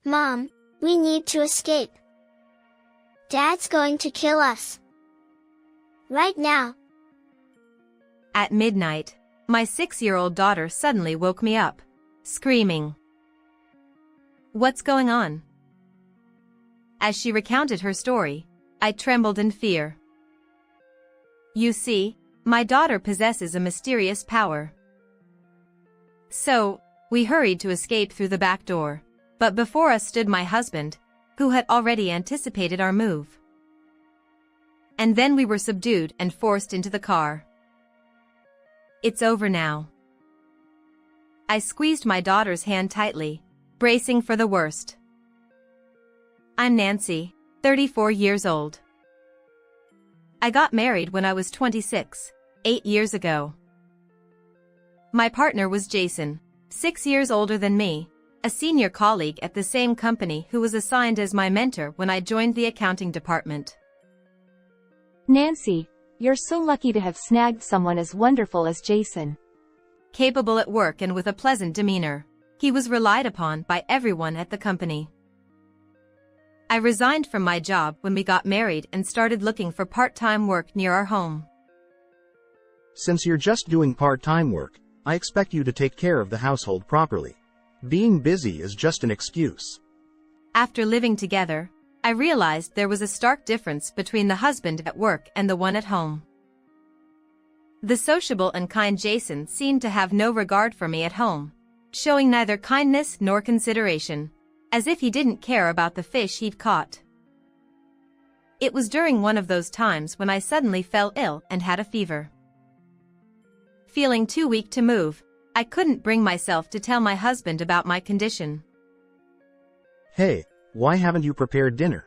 Mom, we need to escape. Dad's going to kill us. Right now. At midnight, my 6-year-old daughter suddenly woke me up, screaming. What's going on? As she recounted her story, I trembled in fear. You see, my daughter possesses a mysterious power. So, we hurried to escape through the back door, but before us stood my husband, who had already anticipated our move. And then we were subdued and forced into the car. It's over now. I squeezed my daughter's hand tightly, bracing for the worst. I'm Nancy, 34 years old. I got married when I was 26, 8 years ago. My partner was Jason, 6 years older than me, a senior colleague at the same company who was assigned as my mentor when I joined the accounting department. Nancy, you're so lucky to have snagged someone as wonderful as Jason. Capable at work and with a pleasant demeanor, he was relied upon by everyone at the company. I resigned from my job when we got married and started looking for part-time work near our home. Since you're just doing part-time work, I expect you to take care of the household properly. Being busy is just an excuse. After living together, I realized there was a stark difference between the husband at work and the one at home. The sociable and kind Jason seemed to have no regard for me at home, showing neither kindness nor consideration, as if he didn't care about the fish he'd caught. It was during one of those times when I suddenly fell ill and had a fever. Feeling too weak to move, I couldn't bring myself to tell my husband about my condition. Hey, why haven't you prepared dinner?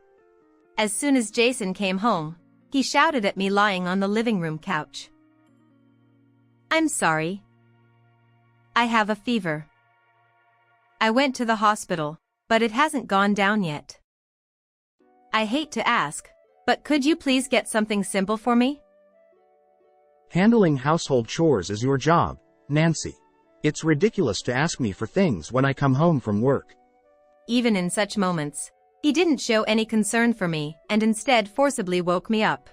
As soon as Jason came home, he shouted at me lying on the living room couch. I'm sorry. I have a fever. I went to the hospital, but it hasn't gone down yet. I hate to ask, but could you please get something simple for me? Handling household chores is your job, Nancy. It's ridiculous to ask me for things when I come home from work. Even in such moments, he didn't show any concern for me and instead forcibly woke me up.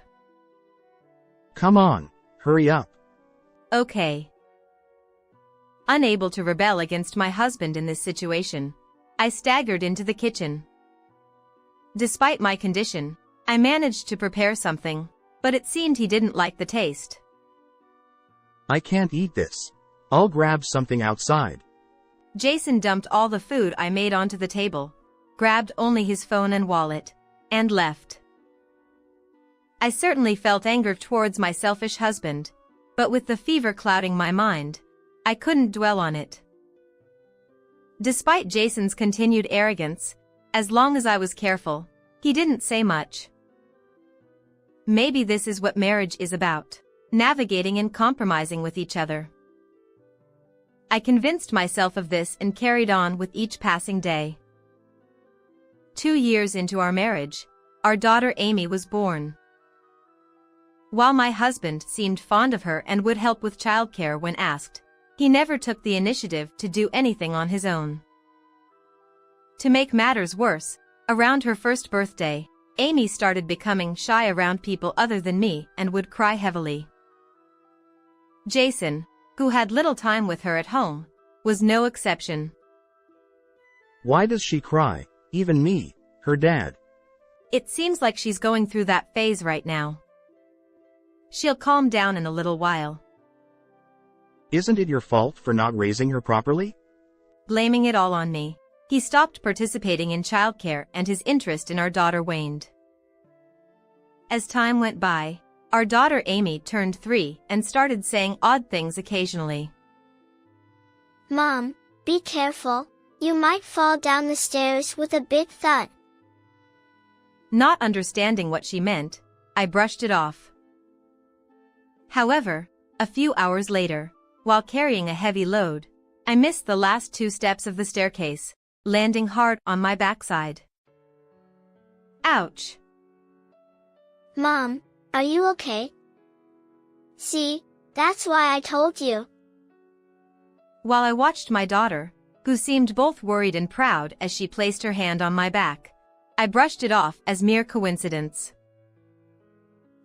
Come on, hurry up. Okay. Unable to rebel against my husband in this situation, I staggered into the kitchen. Despite my condition, I managed to prepare something, but it seemed he didn't like the taste. I can't eat this. I'll grab something outside. Jason dumped all the food I made onto the table, grabbed only his phone and wallet, and left. I certainly felt anger towards my selfish husband, but with the fever clouding my mind, I couldn't dwell on it. Despite Jason's continued arrogance, as long as I was careful, he didn't say much. Maybe this is what marriage is about, navigating and compromising with each other. I convinced myself of this and carried on with each passing day. 2 years into our marriage, our daughter Amy was born. While my husband seemed fond of her and would help with childcare when asked, he never took the initiative to do anything on his own. To make matters worse, around her first birthday, Amy started becoming shy around people other than me and would cry heavily. Jason, who had little time with her at home, was no exception. Why does she cry? Even me, her dad. It seems like she's going through that phase right now. She'll calm down in a little while. Isn't it your fault for not raising her properly? Blaming it all on me, he stopped participating in childcare and his interest in our daughter waned. As time went by, our daughter Amy turned 3 and started saying odd things occasionally. Mom, be careful, you might fall down the stairs with a big thud. Not understanding what she meant, I brushed it off. However, a few hours later, while carrying a heavy load, I missed the last 2 steps of the staircase, landing hard on my backside. Ouch! Mom, are you okay? See, that's why I told you. While I watched my daughter, who seemed both worried and proud as she placed her hand on my back. I brushed it off as mere coincidence.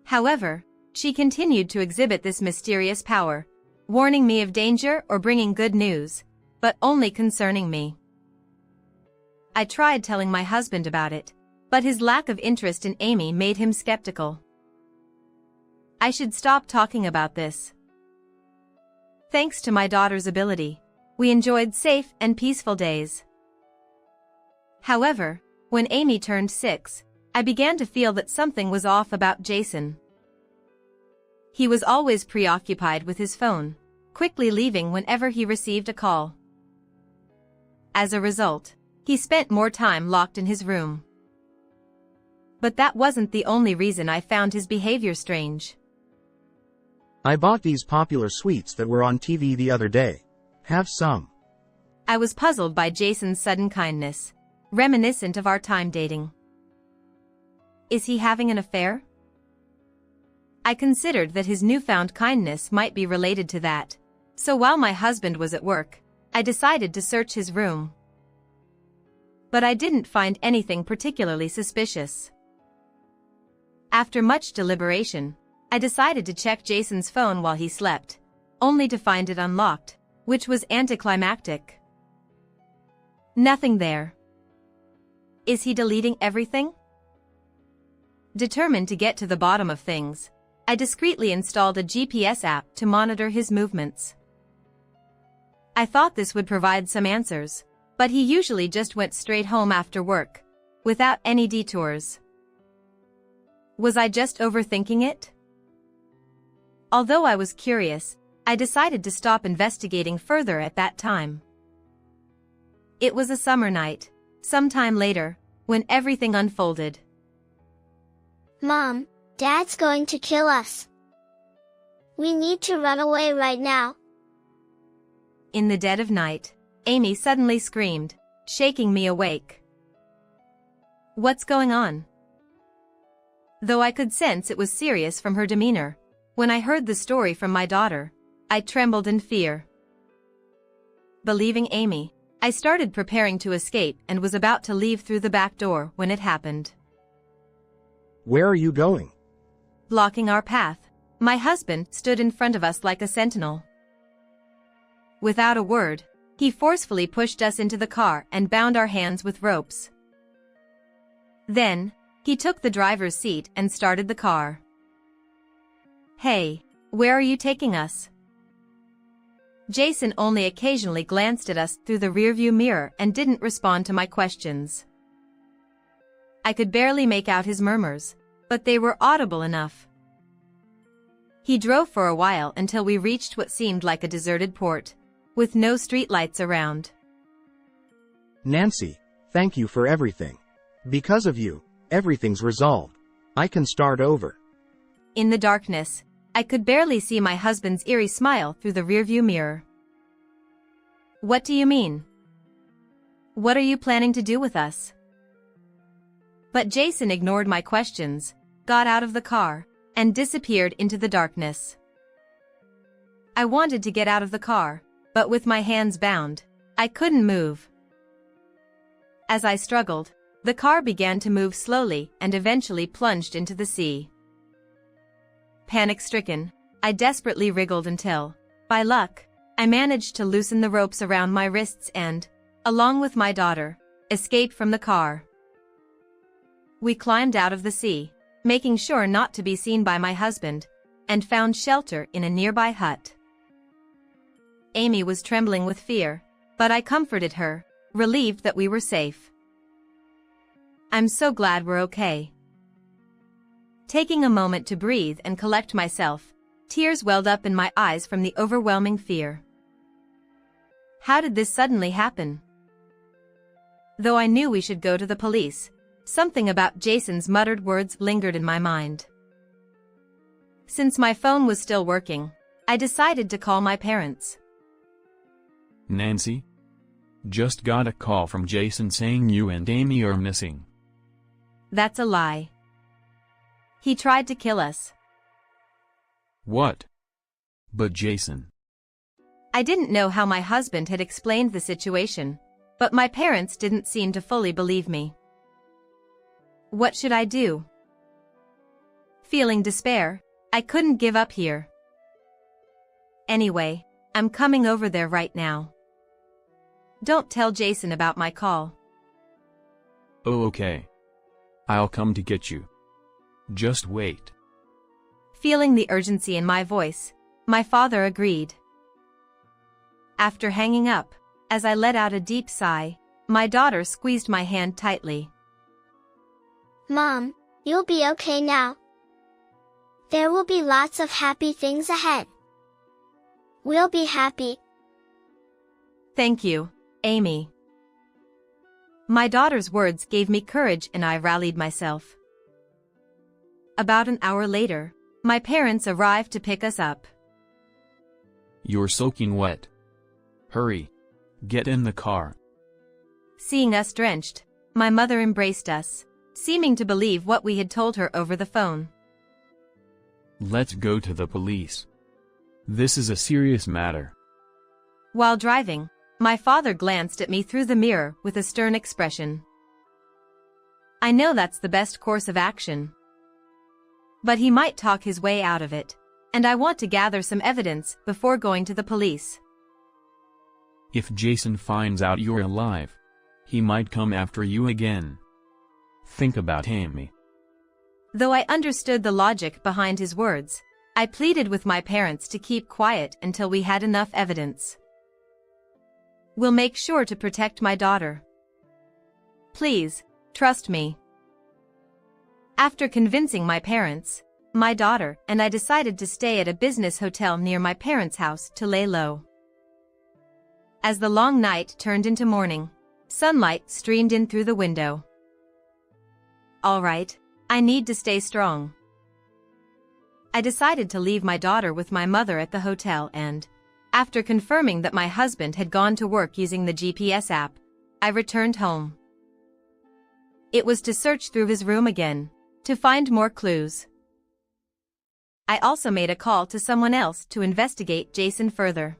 However, she continued to exhibit this mysterious power, warning me of danger or bringing good news, but only concerning me. I tried telling my husband about it, but his lack of interest in Amy made him skeptical. I should stop talking about this. Thanks to my daughter's ability, we enjoyed safe and peaceful days. However, when Amy turned 6, I began to feel that something was off about Jason. He was always preoccupied with his phone, quickly leaving whenever he received a call. As a result, he spent more time locked in his room. But that wasn't the only reason I found his behavior strange. I bought these popular sweets that were on TV the other day. Have some. I was puzzled by Jason's sudden kindness, reminiscent of our time dating. Is he having an affair? I considered that his newfound kindness might be related to that, so while my husband was at work, I decided to search his room. But I didn't find anything particularly suspicious. After much deliberation, I decided to check Jason's phone while he slept, only to find it unlocked, which was anticlimactic. Nothing there. Is he deleting everything? Determined to get to the bottom of things, I discreetly installed a GPS app to monitor his movements. I thought this would provide some answers, but he usually just went straight home after work, without any detours. Was I just overthinking it? Although I was curious, I decided to stop investigating further at that time. It was a summer night, sometime later, when everything unfolded. Mom, Dad's going to kill us. We need to run away right now. In the dead of night, Amy suddenly screamed, shaking me awake. What's going on? Though I could sense it was serious from her demeanor, when I heard the story from my daughter, I trembled in fear. Believing Amy, I started preparing to escape and was about to leave through the back door when it happened. Where are you going? Blocking our path, my husband stood in front of us like a sentinel. Without a word, he forcefully pushed us into the car and bound our hands with ropes. Then, he took the driver's seat and started the car. Hey, where are you taking us? Jason only occasionally glanced at us through the rearview mirror and didn't respond to my questions. I could barely make out his murmurs, but they were audible enough. He drove for a while until we reached what seemed like a deserted port, with no streetlights around. Nancy, thank you for everything. Because of you, everything's resolved. I can start over. In the darkness, I could barely see my husband's eerie smile through the rearview mirror. What do you mean? What are you planning to do with us? But Jason ignored my questions, got out of the car, and disappeared into the darkness. I wanted to get out of the car, but with my hands bound, I couldn't move. As I struggled, the car began to move slowly and eventually plunged into the sea. Panic-stricken, I desperately wriggled until, by luck, I managed to loosen the ropes around my wrists and, along with my daughter, escape from the car. We climbed out of the sea, making sure not to be seen by my husband, and found shelter in a nearby hut. Amy was trembling with fear, but I comforted her, relieved that we were safe. I'm so glad we're okay. Taking a moment to breathe and collect myself, tears welled up in my eyes from the overwhelming fear. How did this suddenly happen? Though I knew we should go to the police, something about Jason's muttered words lingered in my mind. Since my phone was still working, I decided to call my parents. Nancy? Just got a call from Jason saying you and Amy are missing. That's a lie. He tried to kill us. What? But Jason. I didn't know how my husband had explained the situation, but my parents didn't seem to fully believe me. What should I do? Feeling despair, I couldn't give up here. Anyway, I'm coming over there right now. Don't tell Jason about my call. Oh, okay. I'll come to get you. Just wait. Feeling the urgency in my voice, my father agreed. After hanging up, as I let out a deep sigh, my daughter squeezed my hand tightly. Mom, you'll be okay now. There will be lots of happy things ahead. We'll be happy. Thank you, Amy. My daughter's words gave me courage and I rallied myself. About an hour later, my parents arrived to pick us up. You're soaking wet. Hurry. Get in the car. Seeing us drenched, my mother embraced us, seeming to believe what we had told her over the phone. Let's go to the police. This is a serious matter. While driving, my father glanced at me through the mirror with a stern expression. I know that's the best course of action. But he might talk his way out of it, and I want to gather some evidence before going to the police. If Jason finds out you're alive, he might come after you again. Think about Amy. Though I understood the logic behind his words, I pleaded with my parents to keep quiet until we had enough evidence. We'll make sure to protect my daughter. Please, trust me. After convincing my parents, my daughter and I decided to stay at a business hotel near my parents' house to lay low. As the long night turned into morning, sunlight streamed in through the window. All right, I need to stay strong. I decided to leave my daughter with my mother at the hotel and, after confirming that my husband had gone to work using the GPS app, I returned home. It was to search through his room again, to find more clues. I also made a call to someone else to investigate Jason further.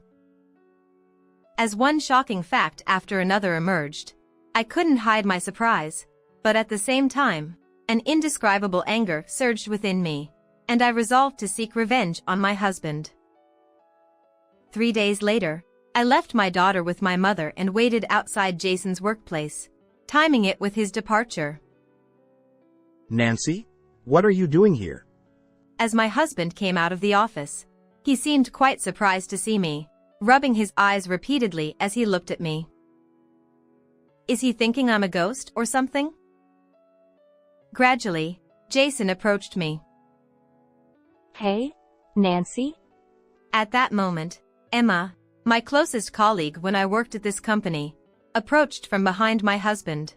As one shocking fact after another emerged, I couldn't hide my surprise, but at the same time, an indescribable anger surged within me, and I resolved to seek revenge on my husband. 3 days later, I left my daughter with my mother and waited outside Jason's workplace, timing it with his departure. Nancy? What are you doing here? As my husband came out of the office, he seemed quite surprised to see me, rubbing his eyes repeatedly as he looked at me. Is he thinking I'm a ghost or something? Gradually, Jason approached me. Hey, Nancy? At that moment, Emma, my closest colleague when I worked at this company, approached from behind my husband.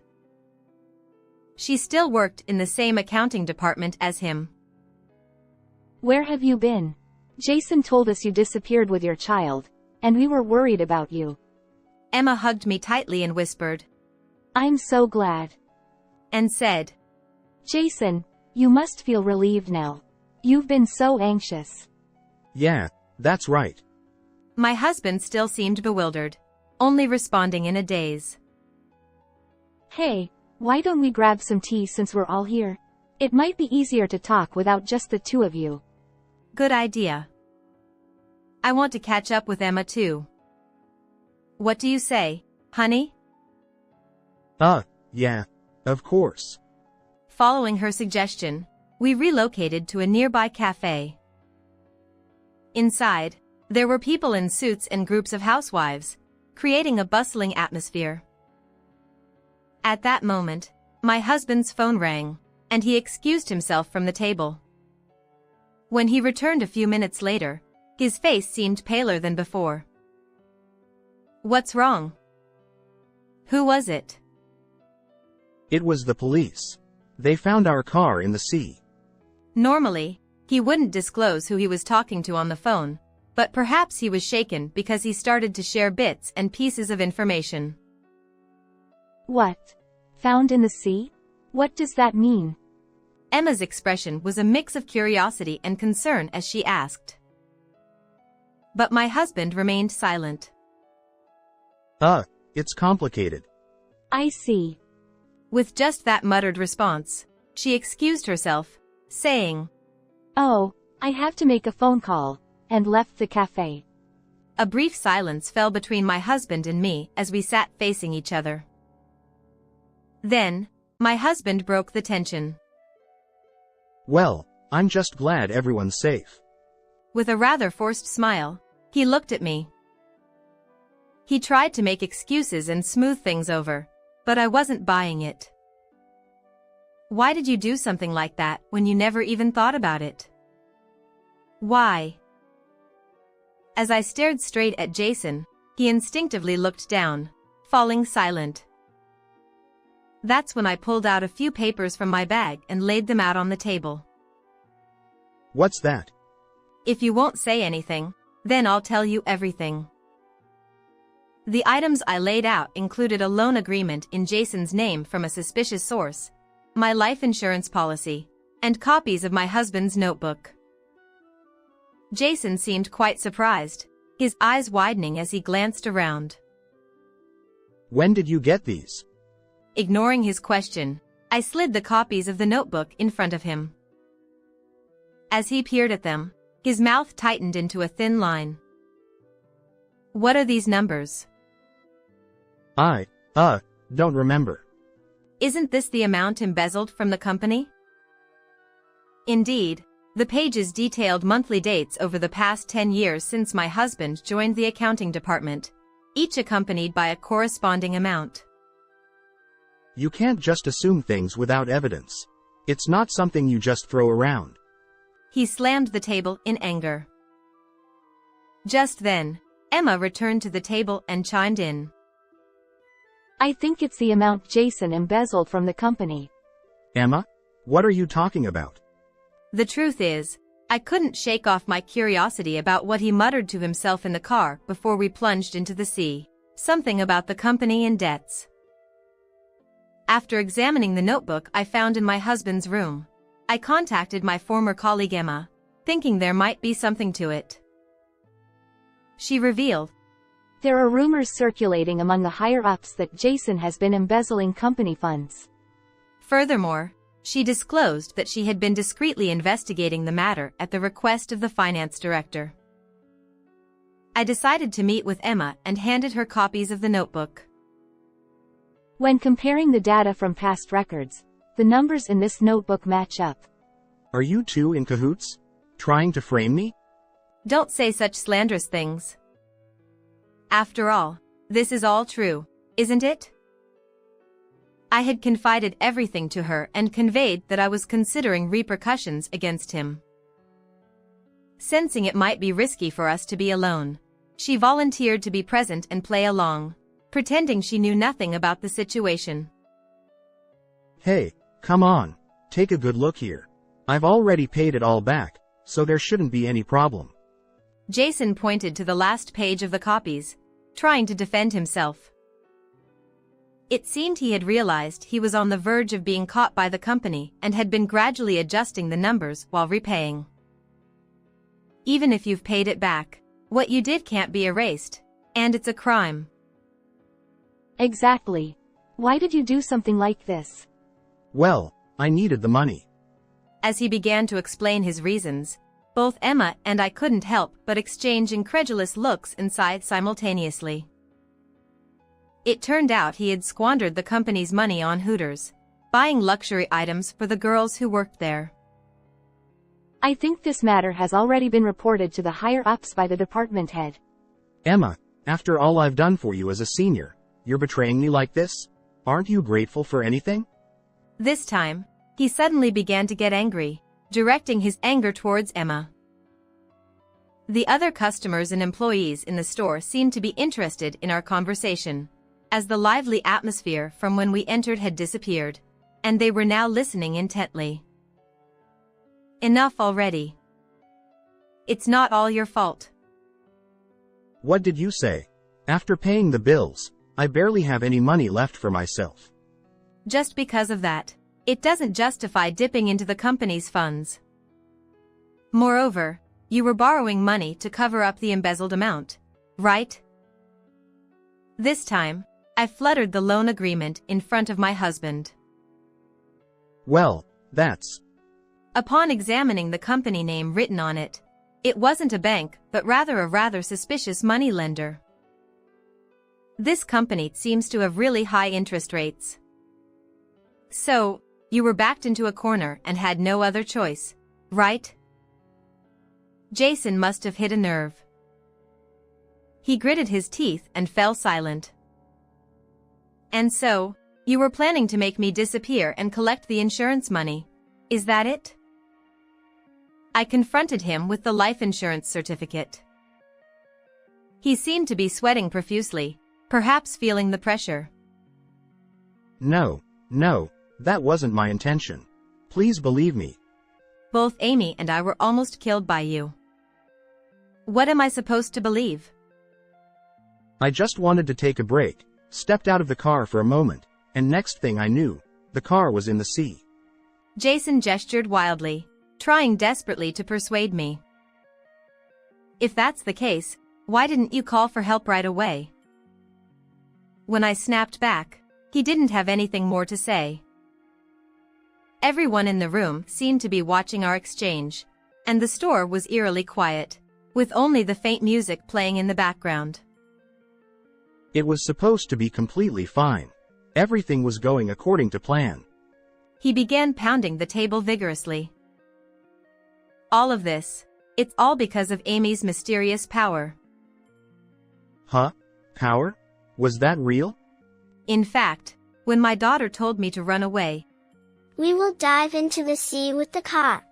She still worked in the same accounting department as him. Where have you been? Jason told us you disappeared with your child, and we were worried about you. Emma hugged me tightly and whispered. I'm so glad. And said, Jason, you must feel relieved now. You've been so anxious. Yeah, that's right. My husband still seemed bewildered, only responding in a daze. Hey, why don't we grab some tea since we're all here? It might be easier to talk without just the two of you. Good idea. I want to catch up with Emma too. What do you say, honey? Yeah, of course. Following her suggestion, we relocated to a nearby cafe. Inside, there were people in suits and groups of housewives, creating a bustling atmosphere. At that moment, my husband's phone rang, and he excused himself from the table. When he returned a few minutes later, his face seemed paler than before. What's wrong? Who was it? It was the police. They found our car in the sea. Normally, he wouldn't disclose who he was talking to on the phone, but perhaps he was shaken because he started to share bits and pieces of information. What? Found in the sea? What does that mean? Emma's expression was a mix of curiosity and concern as she asked. But my husband remained silent. It's complicated. I see. With just that muttered response, she excused herself, saying, "Oh, I have to make a phone call," and left the cafe. A brief silence fell between my husband and me as we sat facing each other. Then, my husband broke the tension. Well, I'm just glad everyone's safe. With a rather forced smile, he looked at me. He tried to make excuses and smooth things over, but I wasn't buying it. Why did you do something like that when you never even thought about it? Why? As I stared straight at Jason, he instinctively looked down, falling silent. That's when I pulled out a few papers from my bag and laid them out on the table. What's that? If you won't say anything, then I'll tell you everything. The items I laid out included a loan agreement in Jason's name from a suspicious source, my life insurance policy, and copies of my husband's notebook. Jason seemed quite surprised, his eyes widening as he glanced around. When did you get these? Ignoring his question, I slid the copies of the notebook in front of him. As he peered at them, his mouth tightened into a thin line. What are these numbers? I don't remember. Isn't this the amount embezzled from the company? Indeed, the pages detailed monthly dates over the past 10 years since my husband joined the accounting department, each accompanied by a corresponding amount. You can't just assume things without evidence. It's not something you just throw around. He slammed the table in anger. Just then, Emma returned to the table and chimed in. I think it's the amount Jason embezzled from the company. Emma? What are you talking about? The truth is, I couldn't shake off my curiosity about what he muttered to himself in the car before we plunged into the sea. Something about the company and debts. After examining the notebook I found in my husband's room, I contacted my former colleague Emma, thinking there might be something to it. She revealed, There are rumors circulating among the higher-ups that Jason has been embezzling company funds. Furthermore, she disclosed that she had been discreetly investigating the matter at the request of the finance director. I decided to meet with Emma and handed her copies of the notebook. When comparing the data from past records, the numbers in this notebook match up. Are you two in cahoots? Trying to frame me? Don't say such slanderous things. After all, this is all true, isn't it? I had confided everything to her and conveyed that I was considering repercussions against him. Sensing it might be risky for us to be alone, she volunteered to be present and play along, pretending she knew nothing about the situation. Hey, come on, take a good look here. I've already paid it all back, so there shouldn't be any problem. Jason pointed to the last page of the copies, trying to defend himself. It seemed he had realized he was on the verge of being caught by the company and had been gradually adjusting the numbers while repaying. Even if you've paid it back, what you did can't be erased, and it's a crime. Exactly. Why did you do something like this? Well, I needed the money. As he began to explain his reasons, both Emma and I couldn't help but exchange incredulous looks and sigh simultaneously. It turned out he had squandered the company's money on Hooters, buying luxury items for the girls who worked there. I think this matter has already been reported to the higher-ups by the department head. Emma, after all I've done for you as a senior, you're betraying me like this? Aren't you grateful for anything? This time, he suddenly began to get angry, directing his anger towards Emma. The other customers and employees in the store seemed to be interested in our conversation, as the lively atmosphere from when we entered had disappeared, and they were now listening intently. Enough already. It's not all your fault. What did you say? After paying the bills, I barely have any money left for myself. Just because of that, it doesn't justify dipping into the company's funds. Moreover, you were borrowing money to cover up the embezzled amount, right? This time, I fluttered the loan agreement in front of my husband. Well, that's... Upon examining the company name written on it, it wasn't a bank but rather a rather suspicious moneylender. This company seems to have really high interest rates. So, you were backed into a corner and had no other choice, right? Jason must have hit a nerve. He gritted his teeth and fell silent. And so, you were planning to make me disappear and collect the insurance money, is that it? I confronted him with the life insurance certificate. He seemed to be sweating profusely, perhaps feeling the pressure. No, that wasn't my intention. Please believe me. Both Amy and I were almost killed by you. What am I supposed to believe? I just wanted to take a break, stepped out of the car for a moment, and next thing I knew, the car was in the sea. Jason gestured wildly, trying desperately to persuade me. If that's the case, why didn't you call for help right away? When I snapped back, he didn't have anything more to say. Everyone in the room seemed to be watching our exchange, and the store was eerily quiet, with only the faint music playing in the background. It was supposed to be completely fine. Everything was going according to plan. He began pounding the table vigorously. All of this, it's all because of Amy's mysterious power. Huh? Power? Was that real? In fact, when my daughter told me to run away, We will dive into the sea with the car.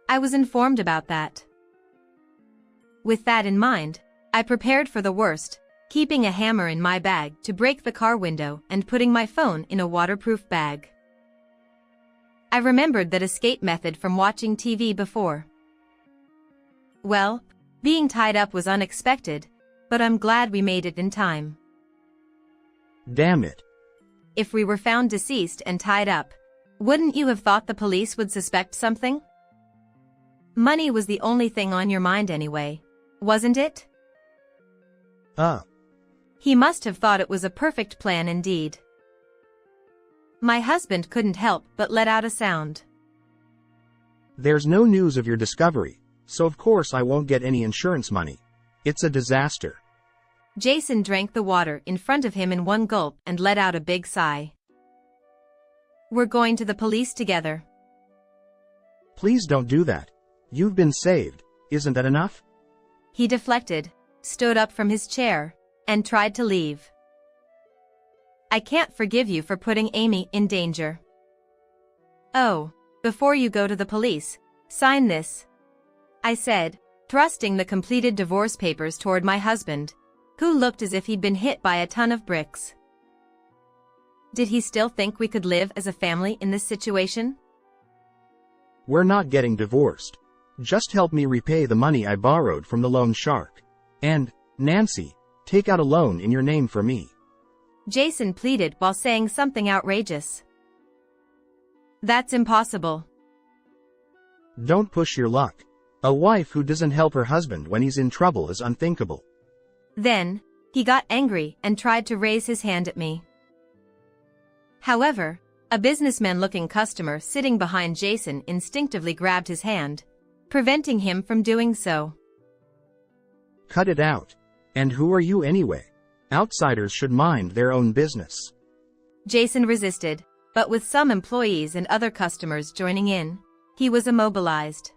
I was informed about that. With that in mind, I prepared for the worst, keeping a hammer in my bag to break the car window and putting my phone in a waterproof bag. I remembered that escape method from watching TV before. Well, being tied up was unexpected, but I'm glad we made it in time. Damn it. If we were found deceased and tied up, wouldn't you have thought the police would suspect something? Money was the only thing on your mind anyway, wasn't it? He must have thought it was a perfect plan indeed. My husband couldn't help but let out a sound. There's no news of your discovery, so of course I won't get any insurance money. It's a disaster. Jason drank the water in front of him in one gulp and let out a big sigh. We're going to the police together. Please don't do that. You've been saved, isn't that enough? He deflected, stood up from his chair, and tried to leave. I can't forgive you for putting Amy in danger. Oh, before you go to the police, sign this, I said, thrusting the completed divorce papers toward my husband, who looked as if he'd been hit by a ton of bricks. Did he still think we could live as a family in this situation? We're not getting divorced. Just help me repay the money I borrowed from the loan shark. And, Nancy, take out a loan in your name for me. Jason pleaded while saying something outrageous. That's impossible. Don't push your luck. A wife who doesn't help her husband when he's in trouble is unthinkable. Then, he got angry and tried to raise his hand at me. However, a businessman-looking customer sitting behind Jason instinctively grabbed his hand, preventing him from doing so. Cut it out. And who are you anyway? Outsiders should mind their own business. Jason resisted, but with some employees and other customers joining in, he was immobilized.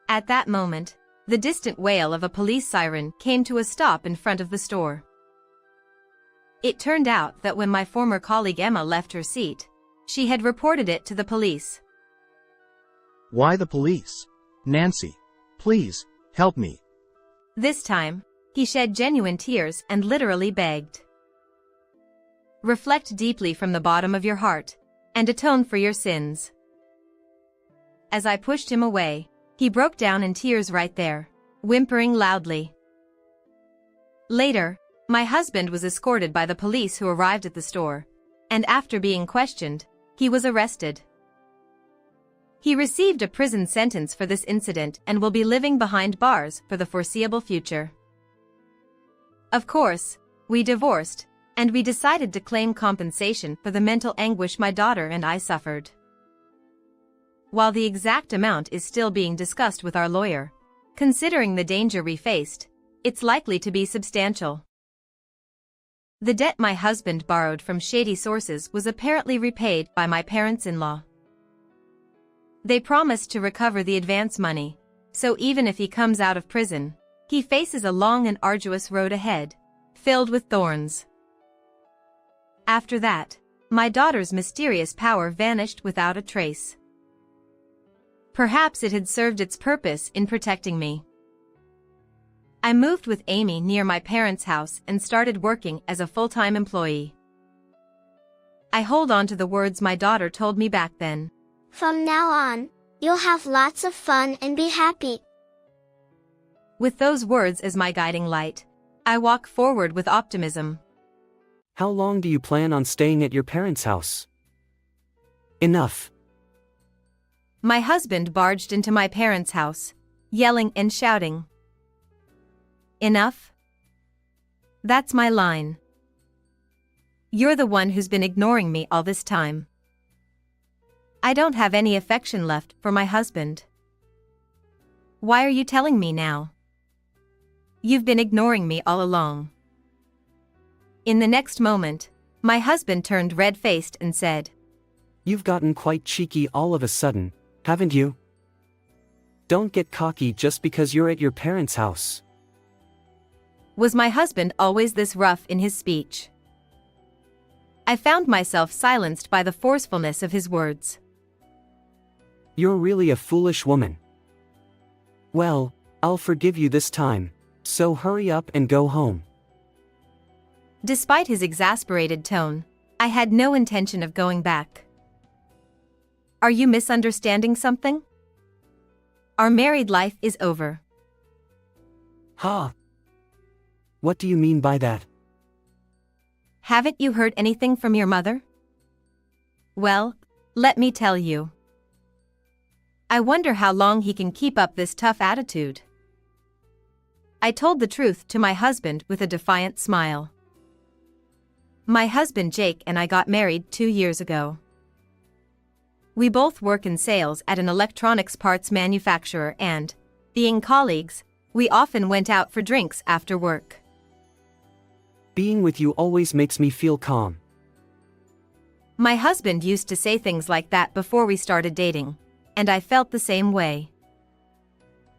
At that moment, the distant wail of a police siren came to a stop in front of the store. It turned out that when my former colleague Emma left her seat, she had reported it to the police. Why the police? Nancy, please, help me. This time, he shed genuine tears and literally begged. Reflect deeply from the bottom of your heart, and atone for your sins. As I pushed him away, he broke down in tears right there, whimpering loudly. Later, my husband was escorted by the police who arrived at the store, and after being questioned, he was arrested. He received a prison sentence for this incident and will be living behind bars for the foreseeable future. Of course, we divorced, and we decided to claim compensation for the mental anguish my daughter and I suffered. While the exact amount is still being discussed with our lawyer, considering the danger we faced, it's likely to be substantial. The debt my husband borrowed from shady sources was apparently repaid by my parents-in-law. They promised to recover the advance money, so even if he comes out of prison, he faces a long and arduous road ahead, filled with thorns. After that, my daughter's mysterious power vanished without a trace. Perhaps it had served its purpose in protecting me. I moved with Amy near my parents' house and started working as a full-time employee. I hold on to the words my daughter told me back then. From now on, you'll have lots of fun and be happy. With those words as my guiding light, I walk forward with optimism. How long do you plan on staying at your parents' house? Enough. My husband barged into my parents' house, yelling and shouting. Enough? That's my line. You're the one who's been ignoring me all this time. I don't have any affection left for my husband. Why are you telling me now? You've been ignoring me all along. In the next moment, my husband turned red-faced and said, You've gotten quite cheeky all of a sudden, haven't you? Don't get cocky just because you're at your parents' house. Was my husband always this rough in his speech? I found myself silenced by the forcefulness of his words. You're really a foolish woman. Well, I'll forgive you this time, so hurry up and go home. Despite his exasperated tone, I had no intention of going back. Are you misunderstanding something? Our married life is over. Ha! What do you mean by that? Haven't you heard anything from your mother? Well, let me tell you. I wonder how long he can keep up this tough attitude. I told the truth to my husband with a defiant smile. My husband Jake and I got married 2 years ago. We both work in sales at an electronics parts manufacturer and, being colleagues, we often went out for drinks after work. Being with you always makes me feel calm. My husband used to say things like that before we started dating, and I felt the same way.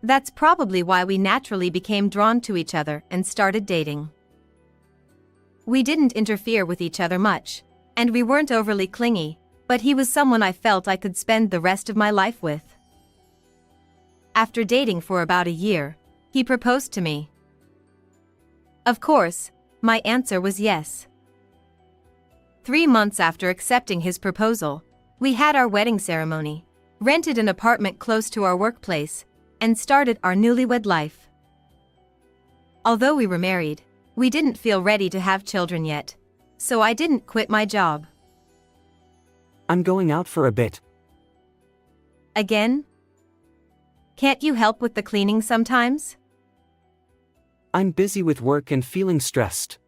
That's probably why we naturally became drawn to each other and started dating. We didn't interfere with each other much, and we weren't overly clingy, but he was someone I felt I could spend the rest of my life with. After dating for about a year, he proposed to me. Of course, my answer was yes. 3 months after accepting his proposal, we had our wedding ceremony, rented an apartment close to our workplace, and started our newlywed life. Although we were married, we didn't feel ready to have children yet, so I didn't quit my job. I'm going out for a bit. Again? Can't you help with the cleaning sometimes? I'm busy with work and feeling stressed.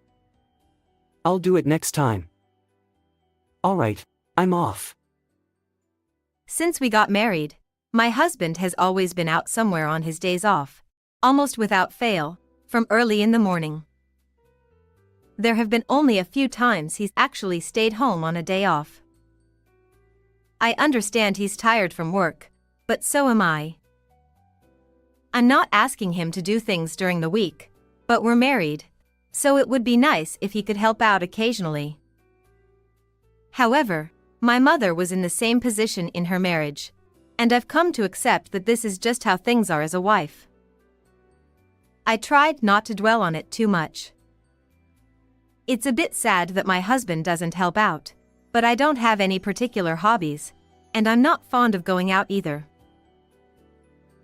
I'll do it next time. Alright, I'm off. Since we got married, my husband has always been out somewhere on his days off, almost without fail, from early in the morning. There have been only a few times he's actually stayed home on a day off. I understand he's tired from work, but so am I. I'm not asking him to do things during the week, but we're married, so it would be nice if he could help out occasionally. However, my mother was in the same position in her marriage, and I've come to accept that this is just how things are as a wife. I tried not to dwell on it too much. It's a bit sad that my husband doesn't help out, but I don't have any particular hobbies, and I'm not fond of going out either.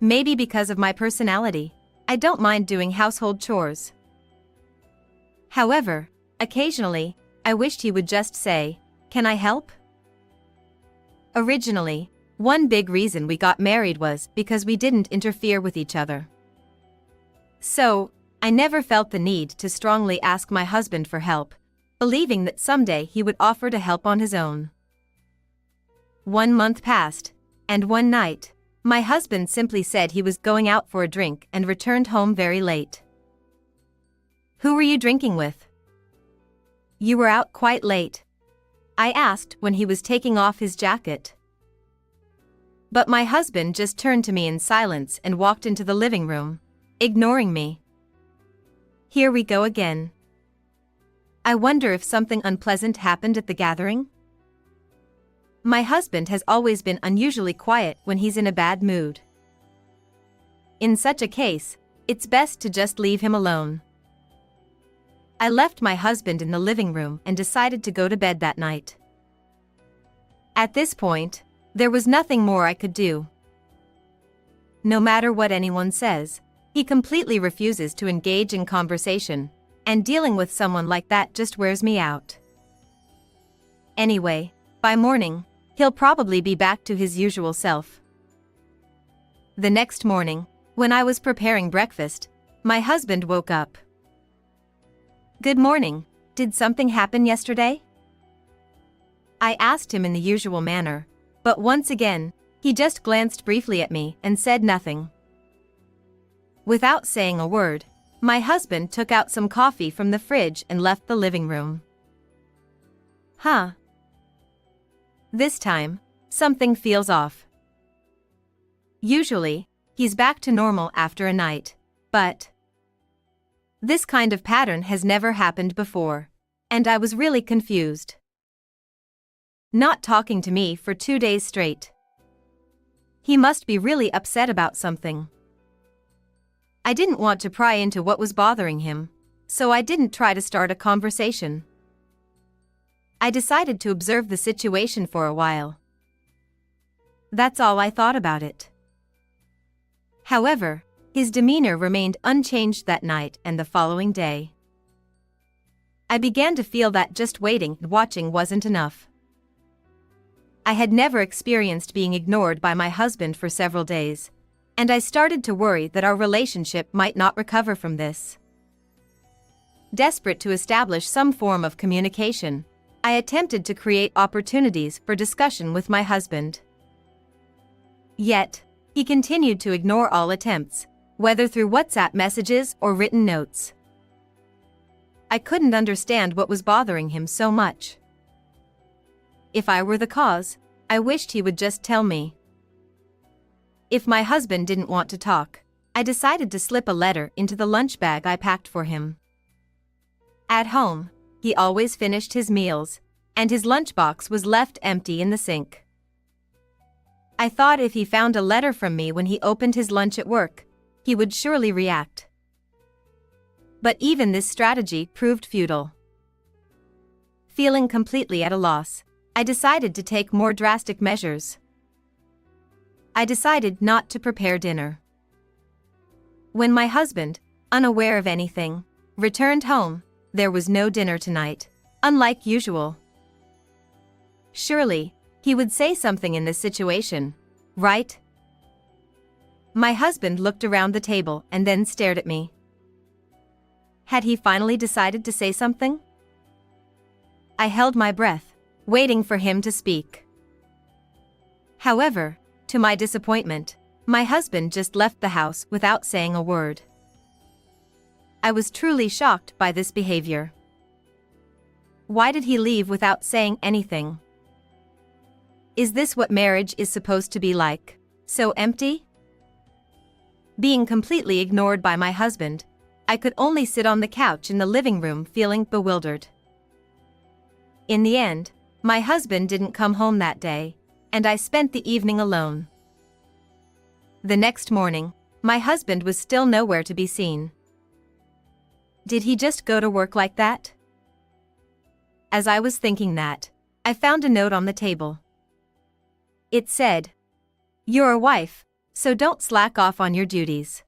Maybe because of my personality, I don't mind doing household chores. However, occasionally, I wished he would just say, "Can I help?" Originally, One big reason we got married was because we didn't interfere with each other. So, I never felt the need to strongly ask my husband for help, believing that someday he would offer to help on his own. 1 month passed, and one night, my husband simply said he was going out for a drink and returned home very late. "Who were you drinking with? You were out quite late," I asked when he was taking off his jacket. But my husband just turned to me in silence and walked into the living room, ignoring me. Here we go again. I wonder if something unpleasant happened at the gathering? My husband has always been unusually quiet when he's in a bad mood. In such a case, it's best to just leave him alone. I left my husband in the living room and decided to go to bed that night. At this point, there was nothing more I could do. No matter what anyone says, he completely refuses to engage in conversation, and dealing with someone like that just wears me out. Anyway, by morning, he'll probably be back to his usual self. The next morning, when I was preparing breakfast, my husband woke up. "Good morning, did something happen yesterday?" I asked him in the usual manner, but once again, he just glanced briefly at me and said nothing. Without saying a word, my husband took out some coffee from the fridge and left the living room. Huh. This time, something feels off. Usually, he's back to normal after a night, but this kind of pattern has never happened before, and I was really confused. Not talking to me for 2 days straight. He must be really upset about something. I didn't want to pry into what was bothering him, so I didn't try to start a conversation. I decided to observe the situation for a while. That's all I thought about it. However, his demeanor remained unchanged that night and the following day. I began to feel that just waiting and watching wasn't enough. I had never experienced being ignored by my husband for several days, and I started to worry that our relationship might not recover from this. Desperate to establish some form of communication, I attempted to create opportunities for discussion with my husband. Yet, he continued to ignore all attempts, whether through WhatsApp messages or written notes. I couldn't understand what was bothering him so much. If I were the cause, I wished he would just tell me. If my husband didn't want to talk, I decided to slip a letter into the lunch bag I packed for him. At home, he always finished his meals, and his lunchbox was left empty in the sink. I thought if he found a letter from me when he opened his lunch at work, he would surely react. But even this strategy proved futile. Feeling completely at a loss, I decided to take more drastic measures. I decided not to prepare dinner. When my husband, unaware of anything, returned home, there was no dinner tonight, unlike usual. Surely, he would say something in this situation, right? My husband looked around the table and then stared at me. Had he finally decided to say something? I held my breath, waiting for him to speak. However, to my disappointment, my husband just left the house without saying a word. I was truly shocked by this behavior. Why did he leave without saying anything? Is this what marriage is supposed to be like? So empty? Being completely ignored by my husband, I could only sit on the couch in the living room feeling bewildered. In the end, my husband didn't come home that day, and I spent the evening alone. The next morning, my husband was still nowhere to be seen. Did he just go to work like that? As I was thinking that, I found a note on the table. It said, "You're a wife, so don't slack off on your duties."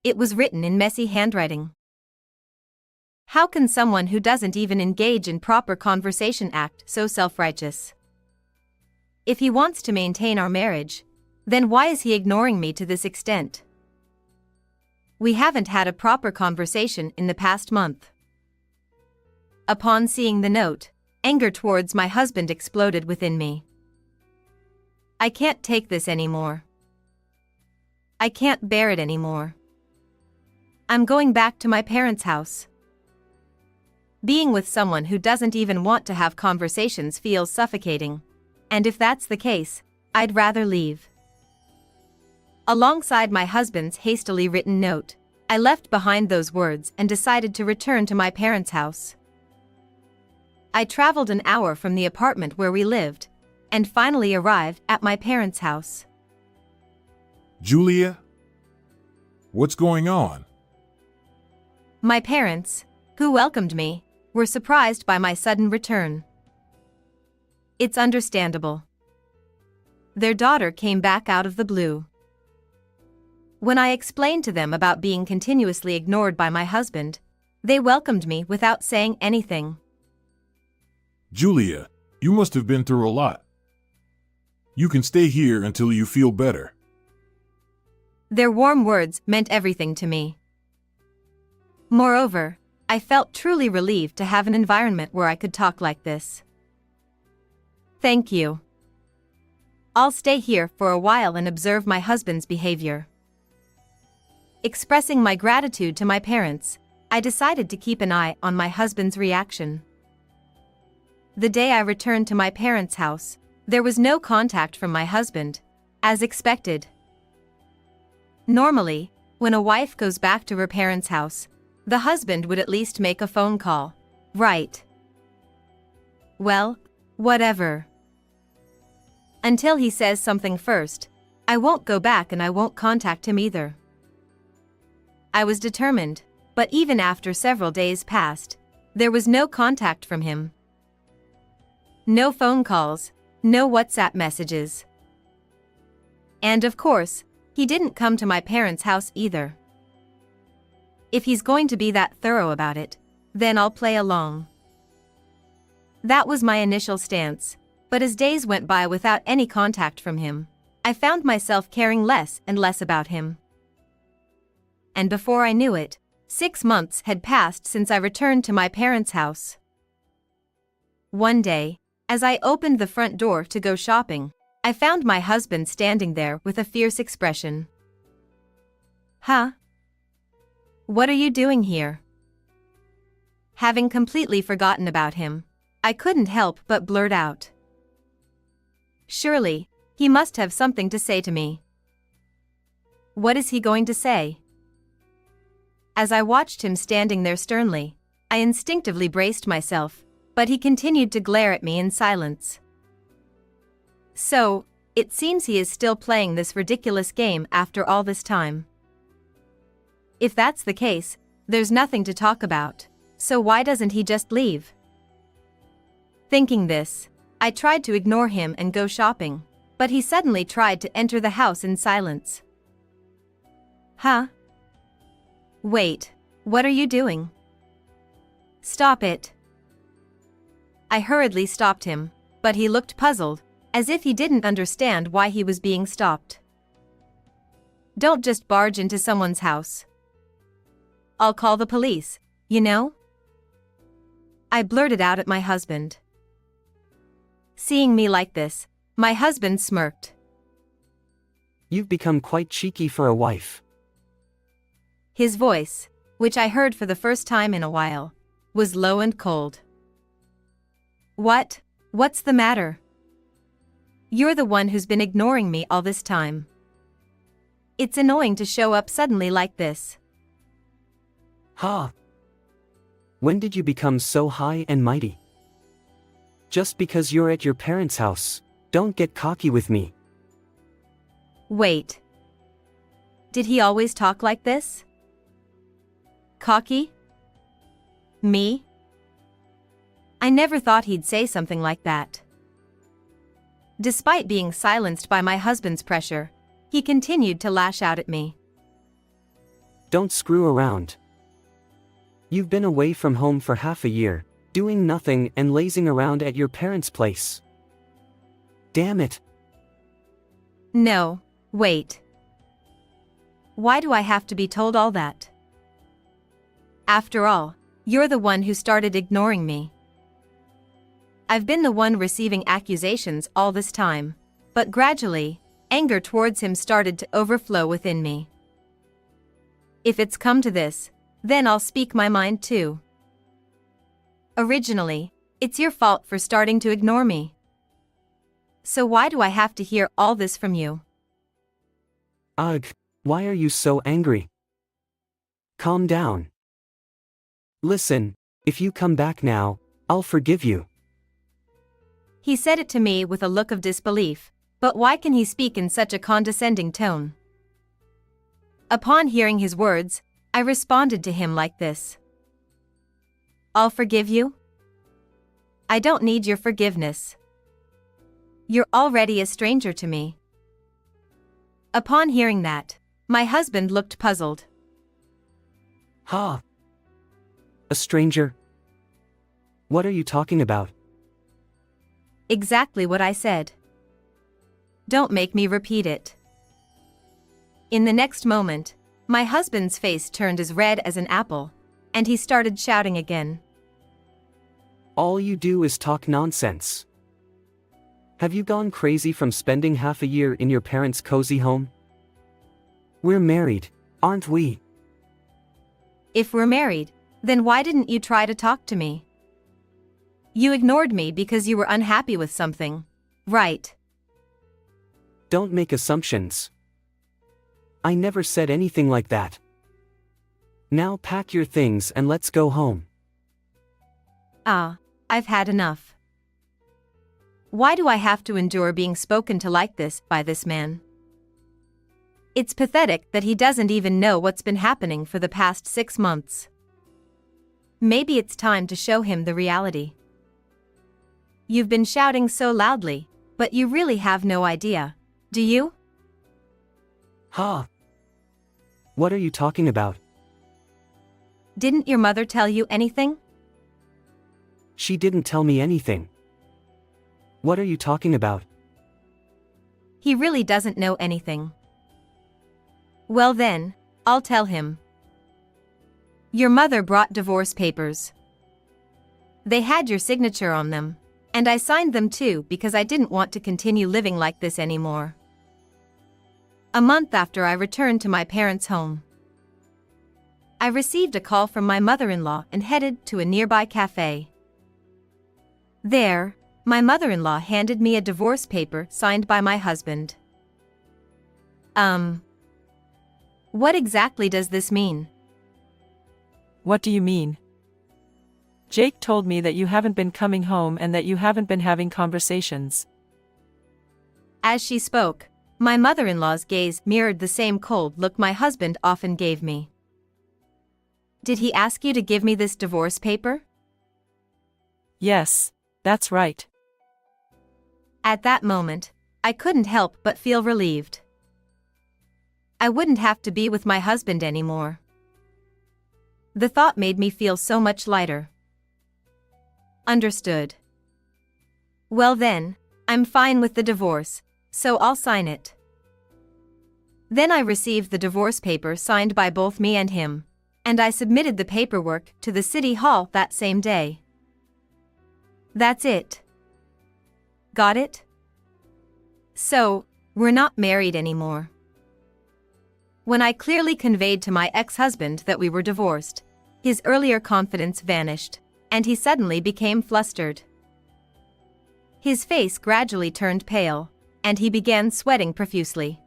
It was written in messy handwriting. How can someone who doesn't even engage in proper conversation act so self-righteous? If he wants to maintain our marriage, then why is he ignoring me to this extent? We haven't had a proper conversation in the past month. Upon seeing the note, anger towards my husband exploded within me. I can't take this anymore. I can't bear it anymore. I'm going back to my parents' house. Being with someone who doesn't even want to have conversations feels suffocating, and if that's the case, I'd rather leave. Alongside my husband's hastily written note, I left behind those words and decided to return to my parents' house. I traveled an hour from the apartment where we lived, and finally arrived at my parents' house. Julia? What's going on? My parents, who welcomed me, were surprised by my sudden return. It's understandable. Their daughter came back out of the blue. When I explained to them about being continuously ignored by my husband, they welcomed me without saying anything. Julia, you must have been through a lot. You can stay here until you feel better. Their warm words meant everything to me. Moreover, I felt truly relieved to have an environment where I could talk like this. Thank you. I'll stay here for a while and observe my husband's behavior. Expressing my gratitude to my parents, I decided to keep an eye on my husband's reaction. The day I returned to my parents' house, there was no contact from my husband, as expected. Normally, when a wife goes back to her parents' house, the husband would at least make a phone call, right? Well, whatever. Until he says something first, I won't go back and I won't contact him either. I was determined, but even after several days passed, there was no contact from him. No phone calls, no WhatsApp messages. And of course, he didn't come to my parents' house either. If he's going to be that thorough about it, then I'll play along. That was my initial stance, but as days went by without any contact from him, I found myself caring less and less about him. And before I knew it, 6 months had passed since I returned to my parents' house. One day, as I opened the front door to go shopping, I found my husband standing there with a fierce expression. Huh? What are you doing here? Having completely forgotten about him, I couldn't help but blurt out. Surely, he must have something to say to me. What is he going to say? As I watched him standing there sternly, I instinctively braced myself, but he continued to glare at me in silence. So, it seems he is still playing this ridiculous game after all this time. If that's the case, there's nothing to talk about, so why doesn't he just leave? Thinking this, I tried to ignore him and go shopping, but he suddenly tried to enter the house in silence. Huh? Wait, what are you doing? Stop it. I hurriedly stopped him, but he looked puzzled, as if he didn't understand why he was being stopped. Don't just barge into someone's house. I'll call the police, you know? I blurted out at my husband. Seeing me like this, my husband smirked. You've become quite cheeky for a wife. His voice, which I heard for the first time in a while, was low and cold. What's the matter? You're the one who's been ignoring me all this time. It's annoying to show up suddenly like this. Ha! When did you become so high and mighty? Just because you're at your parents' house, don't get cocky with me. Wait. Did he always talk like this? Cocky? Me? I never thought he'd say something like that. Despite being silenced by my husband's pressure, he continued to lash out at me. Don't screw around. You've been away from home for half a year, doing nothing and lazing around at your parents' place. Damn it. No, wait. Why do I have to be told all that? After all, you're the one who started ignoring me. I've been the one receiving accusations all this time, but gradually, anger towards him started to overflow within me. If it's come to this, then I'll speak my mind too. Originally, it's your fault for starting to ignore me. So why do I have to hear all this from you? Ugh, why are you so angry? Calm down. Listen, if you come back now, I'll forgive you. He said it to me with a look of disbelief, but why can he speak in such a condescending tone? Upon hearing his words, I responded to him like this. I'll forgive you? I don't need your forgiveness. You're already a stranger to me. Upon hearing that, my husband looked puzzled. Ha! A stranger? What are you talking about? Exactly what I said. Don't make me repeat it. In the next moment, my husband's face turned as red as an apple, and he started shouting again. All you do is talk nonsense. Have you gone crazy from spending half a year in your parents' cozy home? We're married, aren't we? If we're married, then why didn't you try to talk to me? You ignored me because you were unhappy with something, right? Don't make assumptions. I never said anything like that. Now pack your things and let's go home. I've had enough. Why do I have to endure being spoken to like this by this man? It's pathetic that he doesn't even know what's been happening for the past 6 months. Maybe it's time to show him the reality. You've been shouting so loudly, but you really have no idea, do you? Ha! What are you talking about? Didn't your mother tell you anything? She didn't tell me anything. What are you talking about? He really doesn't know anything. Well then, I'll tell him. Your mother brought divorce papers. They had your signature on them, and I signed them too because I didn't want to continue living like this anymore. A month after I returned to my parents' home, I received a call from my mother-in-law and headed to a nearby cafe. There, my mother-in-law handed me a divorce paper signed by my husband. What exactly does this mean? What do you mean? Jake told me that you haven't been coming home and that you haven't been having conversations. As she spoke, my mother-in-law's gaze mirrored the same cold look my husband often gave me. Did he ask you to give me this divorce paper? Yes, that's right. At that moment, I couldn't help but feel relieved. I wouldn't have to be with my husband anymore. The thought made me feel so much lighter. Understood. Well then, I'm fine with the divorce, so I'll sign it. Then I received the divorce paper signed by both me and him, and I submitted the paperwork to the city hall that same day. That's it. Got it? So, we're not married anymore. When I clearly conveyed to my ex-husband that we were divorced, his earlier confidence vanished, and he suddenly became flustered. His face gradually turned pale, and he began sweating profusely.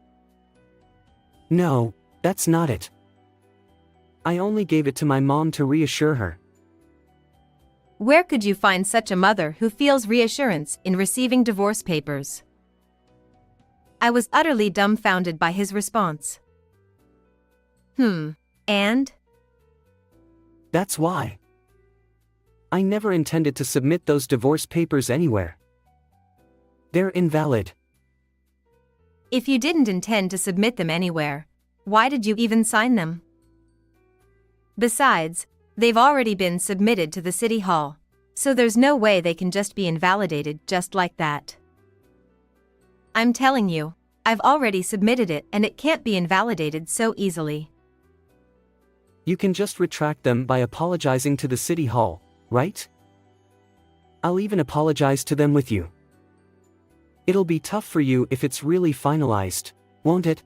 No, that's not it. I only gave it to my mom to reassure her. Where could you find such a mother who feels reassurance in receiving divorce papers? I was utterly dumbfounded by his response. And? That's why. I never intended to submit those divorce papers anywhere. They're invalid. If you didn't intend to submit them anywhere, why did you even sign them? Besides, they've already been submitted to the city hall, so there's no way they can just be invalidated just like that. I'm telling you, I've already submitted it and it can't be invalidated so easily. You can just retract them by apologizing to the city hall, right? I'll even apologize to them with you. It'll be tough for you if it's really finalized, won't it?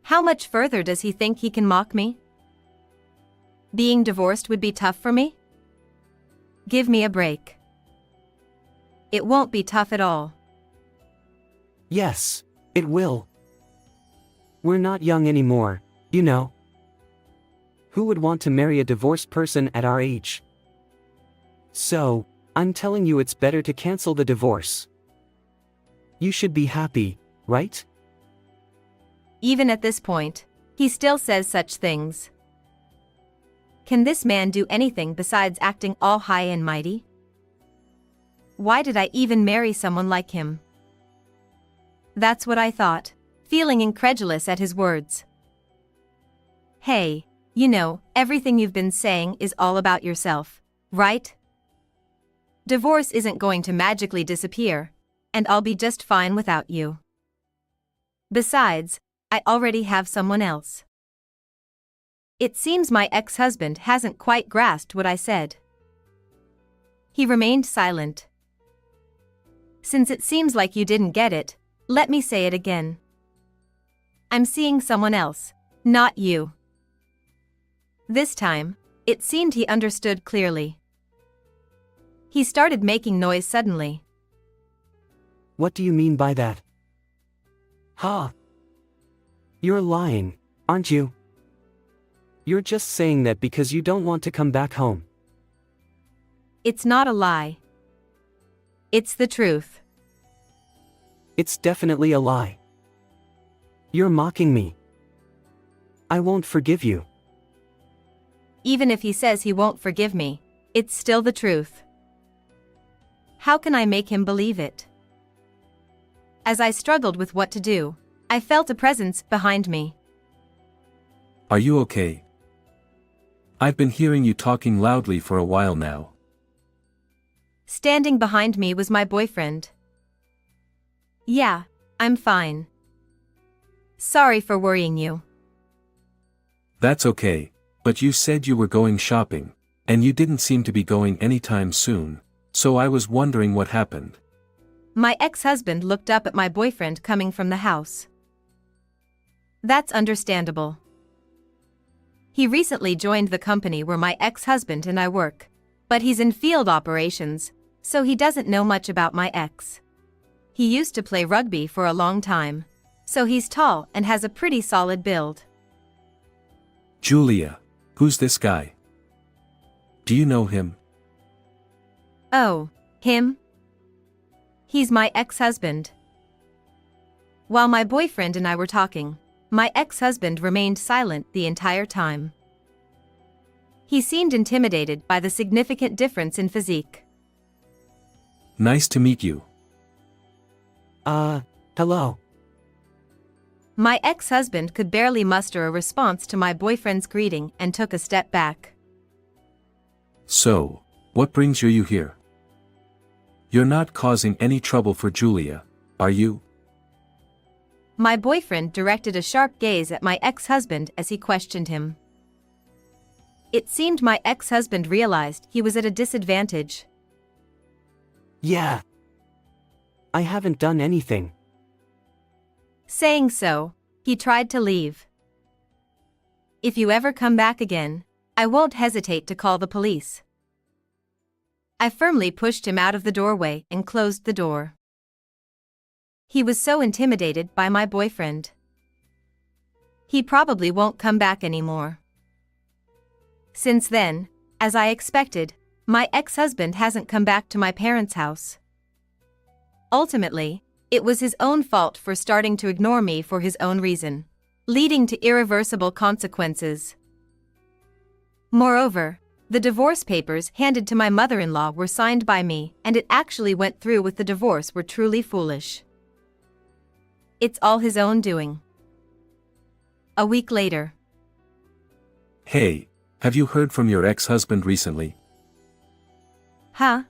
How much further does he think he can mock me? Being divorced would be tough for me? Give me a break. It won't be tough at all. Yes, it will. We're not young anymore, you know. Who would want to marry a divorced person at our age? So, I'm telling you it's better to cancel the divorce. You should be happy, right? Even at this point, he still says such things. Can this man do anything besides acting all high and mighty? Why did I even marry someone like him? That's what I thought, feeling incredulous at his words. Hey, you know, everything you've been saying is all about yourself, right? Divorce isn't going to magically disappear, and I'll be just fine without you. Besides, I already have someone else. It seems my ex-husband hasn't quite grasped what I said. He remained silent. Since it seems like you didn't get it, let me say it again. I'm seeing someone else, not you. This time, it seemed he understood clearly. He started making noise suddenly. What do you mean by that? Huh? You're lying, aren't you? You're just saying that because you don't want to come back home. It's not a lie. It's the truth. It's definitely a lie. You're mocking me. I won't forgive you. Even if he says he won't forgive me, it's still the truth. How can I make him believe it? As I struggled with what to do, I felt a presence behind me. Are you okay? I've been hearing you talking loudly for a while now. Standing behind me was my boyfriend. Yeah, I'm fine. Sorry for worrying you. That's okay, but you said you were going shopping, and you didn't seem to be going anytime soon, so I was wondering what happened. My ex-husband looked up at my boyfriend coming from the house. That's understandable. He recently joined the company where my ex-husband and I work, but he's in field operations, so he doesn't know much about my ex. He used to play rugby for a long time, so he's tall and has a pretty solid build. Julia, who's this guy? Do you know him? Oh, him? He's my ex-husband. While my boyfriend and I were talking, my ex-husband remained silent the entire time. He seemed intimidated by the significant difference in physique. Nice to meet you. Hello. My ex-husband could barely muster a response to my boyfriend's greeting and took a step back. So, what brings you here? You're not causing any trouble for Julia, are you? My boyfriend directed a sharp gaze at my ex-husband as he questioned him. It seemed my ex-husband realized he was at a disadvantage. Yeah. I haven't done anything. Saying so, he tried to leave. If you ever come back again, I won't hesitate to call the police. I firmly pushed him out of the doorway and closed the door. He was so intimidated by my boyfriend. He probably won't come back anymore. Since then, as I expected, my ex-husband hasn't come back to my parents' house. Ultimately, it was his own fault for starting to ignore me for his own reason, leading to irreversible consequences. Moreover, the divorce papers handed to my mother-in-law were signed by me, and it actually went through with the divorce were truly foolish. It's all his own doing. A week later. Hey, have you heard from your ex-husband recently? Huh?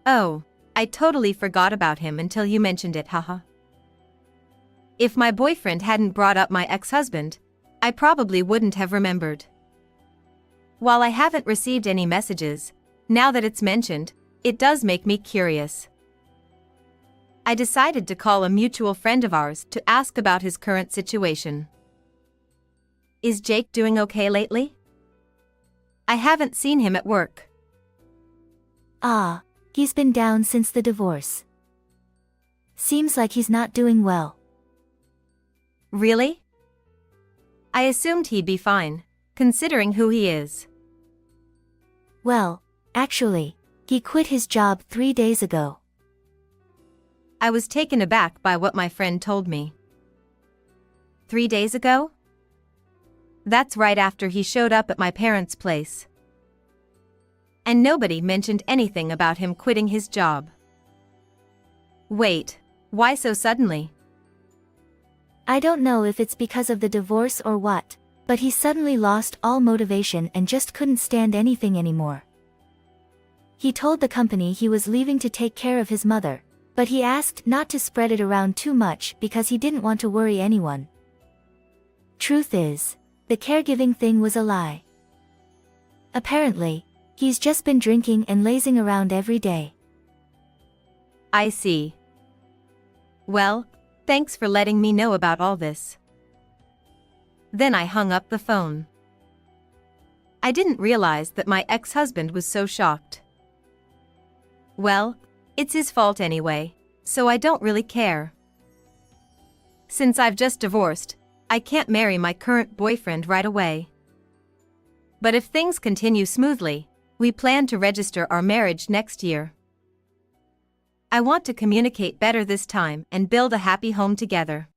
Oh, I totally forgot about him until you mentioned it, haha. If my boyfriend hadn't brought up my ex-husband, I probably wouldn't have remembered. While I haven't received any messages, now that it's mentioned, it does make me curious. I decided to call a mutual friend of ours to ask about his current situation. Is Jake doing okay lately? I haven't seen him at work. Ah, he's been down since the divorce. Seems like he's not doing well. Really? I assumed he'd be fine, considering who he is. Well, actually, he quit his job 3 days ago. I was taken aback by what my friend told me. 3 days ago? That's right after he showed up at my parents' place. And nobody mentioned anything about him quitting his job. Wait, why so suddenly? I don't know if it's because of the divorce or what, but he suddenly lost all motivation and just couldn't stand anything anymore. He told the company he was leaving to take care of his mother, but he asked not to spread it around too much because he didn't want to worry anyone. Truth is, the caregiving thing was a lie. Apparently, he's just been drinking and lazing around every day. I see. Well, thanks for letting me know about all this. Then I hung up the phone. I didn't realize that my ex-husband was so shocked. Well, it's his fault anyway, so I don't really care. Since I've just divorced, I can't marry my current boyfriend right away. But if things continue smoothly, we plan to register our marriage next year. I want to communicate better this time and build a happy home together.